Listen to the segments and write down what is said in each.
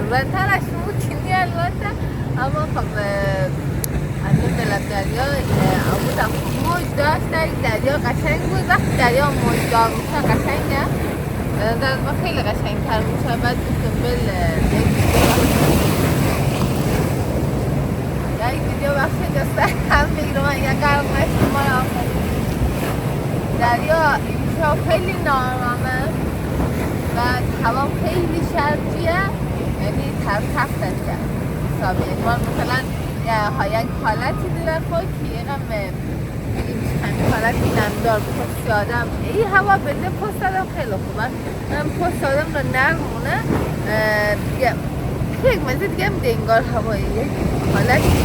پررنگ‌ترش ممکنی البته، اما خب از این دلم دریا بودم موج داشت، دریا قشنگ بود. وقتی دریا موج دار میشه قشنگه، در ما خیلی قشنگ‌تر میشه. بعد گفتم یک ویدیو بخشی دسته هم میگیرم من یک قرم نشت ما را دریا اینجا خیلی نارمه و هوا خیلی شرجیه، یعنی تفتشه حسابی. ما مثلا یک حالتی دیده خود که یکم همین حالتی نمدار پست آدم این هوا بده پست آدم خیلی خوبه. من پست آدم رو نرمونه دیگه یک مزه دیگه میده انگار هوایی یک حالتی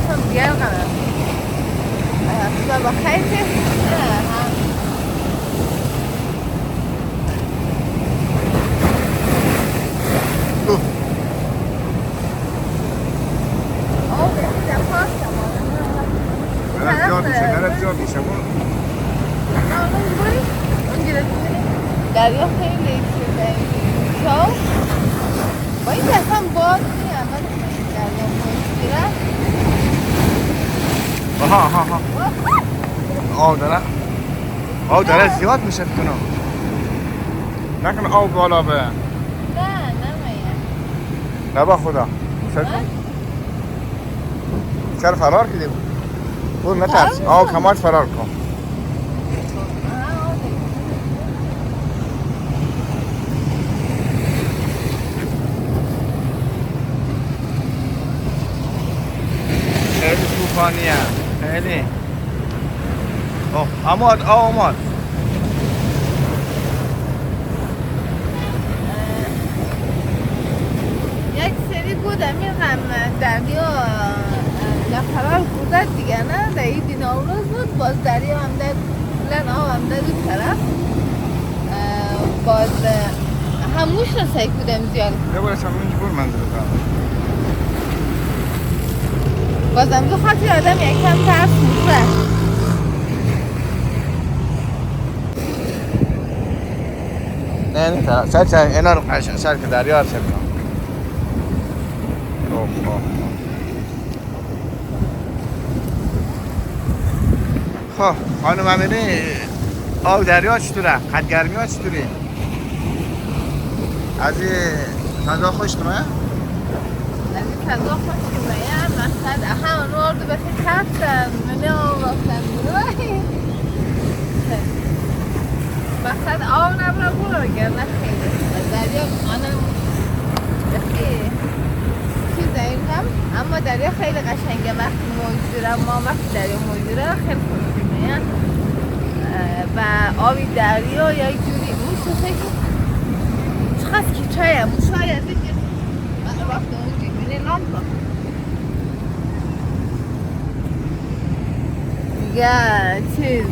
هم دیگر قرار و با خیلی دریا خیلی چیزه شو با این دفعه باد میام من دریا مشکره آه داره زیاد میشه کنم نکن آب بالا به نه نمیه نه با خدا سر فرار کردیم بود نترس کمال فرار کن خیلی طوفانیه خیلی آمد یک سری بود میگم دریا فرار بوده دیگه نه در این نوروز بود باز دریا هم در بلن آب هم در دو طرف باز هموش رسایی کدم زیاد یه باید همونی که بور منزل کنم بازم دو خاطر آدم یکم ترس میشه نه سر اینا رو قشن سر که دریا رو سر کنم خب خانم امینه آب دریا چطوره؟ قد گرمی ها چطوری؟ از این فضا خوش کنه؟ از این فضا خوش کنه مقصد همون اردو بخی کفتن منه آب رفتن بروی مقصد آب نبرا برو گرنه خیلی دریا آنم بخی چیز داریم هم اما دریا خیلی قشنگه وقتی موج داره ما وقتی دریا موج داره خیلی خوش کنه و آبی دریا یا یک جوری موش فکر چقدر کیچایه موشای از این من رو رفته اونجی بینه نام کن دیگه چیز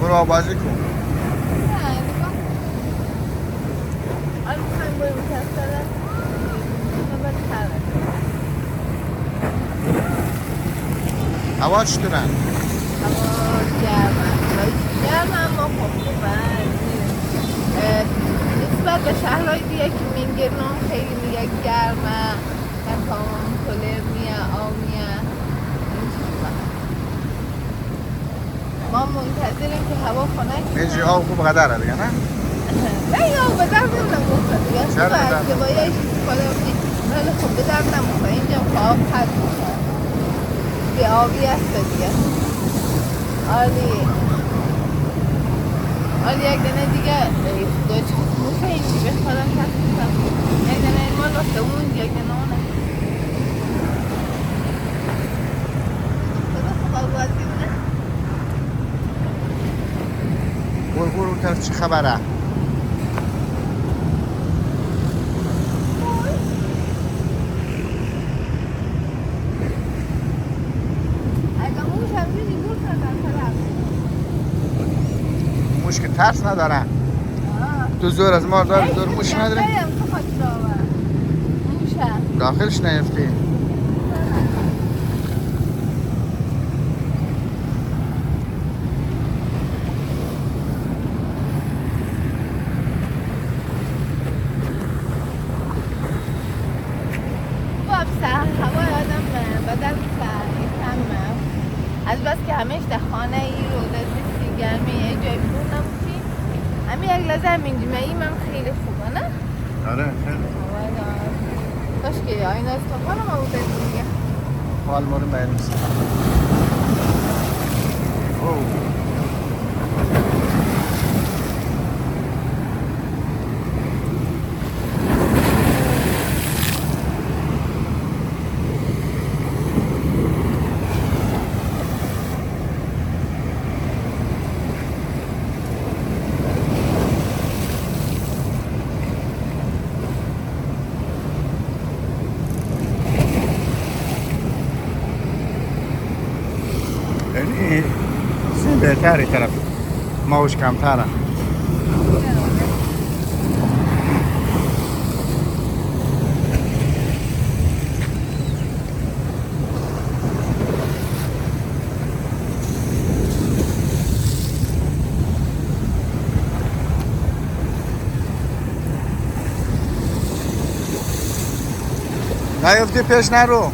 برو بازی کن هوا چطوره؟ هوا گرم اما خوبه نسبت به شهرهای دیگه که منگرنام خیلی میگه گرمه تمام کلر میه آب میه ما منتظریم که هوا خنک اینجا آب خوب قدره دیگه نه؟ نه یا به درد نمیخوره دیگه چرا به از زوایایش استفاده کنید ولی خب به درد نمیخوره اینجا آب خرد میشه آبی است دیگه. عالی یک دنه دیگه دوچ موشه این دیگه خودم تصمیتم یک دنه این مال واسه اون یک دنه اونه خدا بازی نه برو اون طرف چه خبره؟ موش که ترس نداره تو زور از ما داره زور موش نداره داخلش نیفتی هوا آدم بدل کم از بس که همیشه در خانه ای رو دستی گرمی یه جای برون نموشیم همین یک لحظه همین جمعی من خیلی خوبه نه؟ آره خیلی داشت که آینه استفال ما بوده دیگه حال ما رو بیرون یعنی سین بهتری طرف ماوش کمتره نیفتی پیش نرو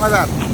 قدر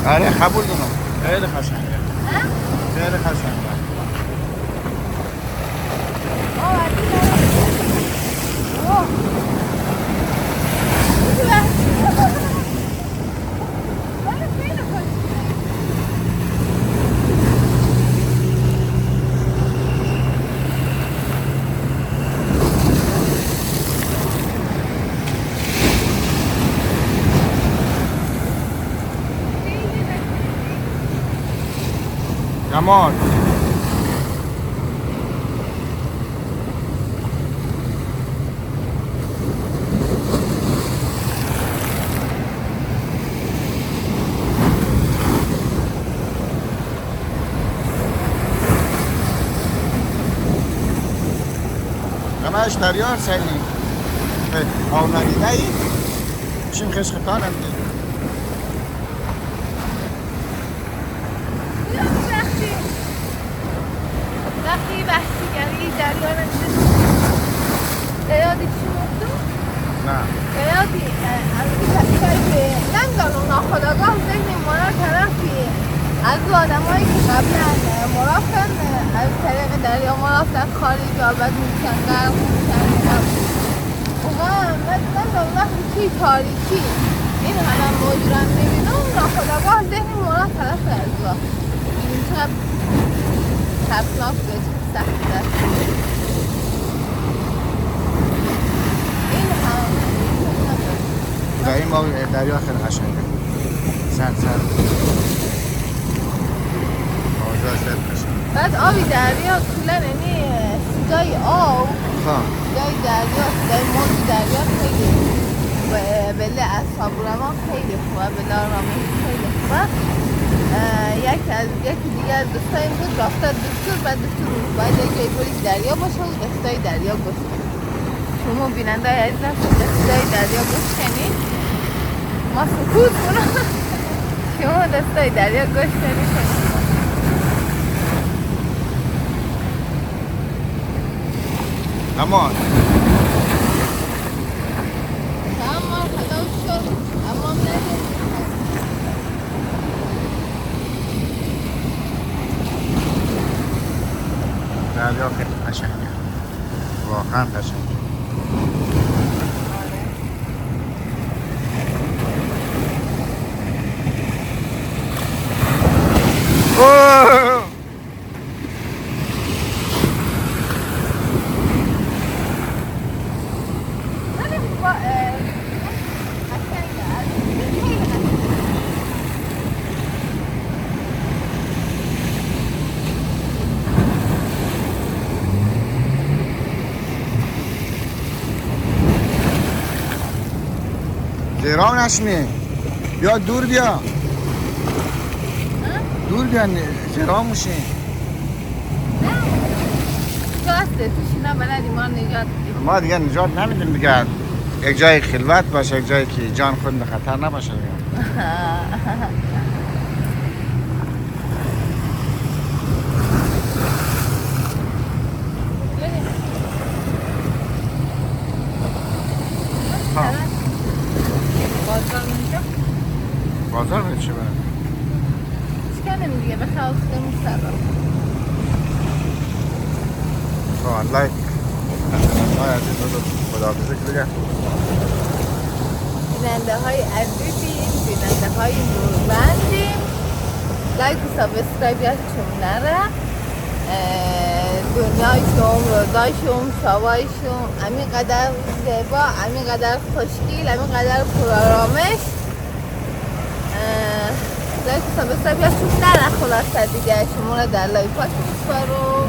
آره قبول دارم خیلی قشنگه خیلی قشنگه کمان همهش دریار سیلی آو ندیده ای شیم خیش خطان هم دید وقتی بحثیگری دریا نشد یادی چی موضوع؟ نه یادی از کسایی که نمیدانم ناخودآگاه ذهن ما را طرفی از آدم هایی که قبلا ما رفتن از طریق دریا ما رفتن خارج آباد میشن غرق میشن اونا من وقتی توی تاریکی این همه موجود را میبینم ناخودآگاه ذهن ما را طرف دریا این چقدر ترسناک بهش سخت است این هم در این ما دریا خیلی قشنگه سن آجاش خیلی قشنگه بعد آبی دریا کلا یعنی صدای آب صدای دریا صدای موج دریا خیلی بله اعصاب روان خیلی خوبه بله آرامی خیلی خوبه یکی دیگه از دوستایم بود رفته دستور بعد دستور باید یک جای بری دریا باشه و دستای دریا باشه شما شما بیننده های عزیزم صدای دریا گوش کنید. ما سکوت کنم شما دستای دریا گوش کنید. اما خدا شد اما نده دریا خیلی قشنگه، واقعا قشنگه. اوه! زیرام نشمی بیا دور بیا دور بیا زیرام موشی راسته توش اینا بلدی ما نجات بدیم. ما دیگه نجات نمیدیم دیگه، یک جای خلوت باشه، یک جایی که جان خود به خطر نباشه دیگه. بازار اونجا بازار به چه برد؟ چکنیم دیگه به خواستمون سر لایک عزیز خداحافظی که دیگه بیننده های عزیزیم، بیننده های نوربندیم، لایک و سابسکرایب یادتون نره. دنیایشون، روزایشون، شبایشون همینقدر زیبا، همینقدر خوشگل، همینقدر پرآرامش. لایک و سابسکرایب یادتون نره. خلاصه دیگه شما رو در لایک پاک میسپارم.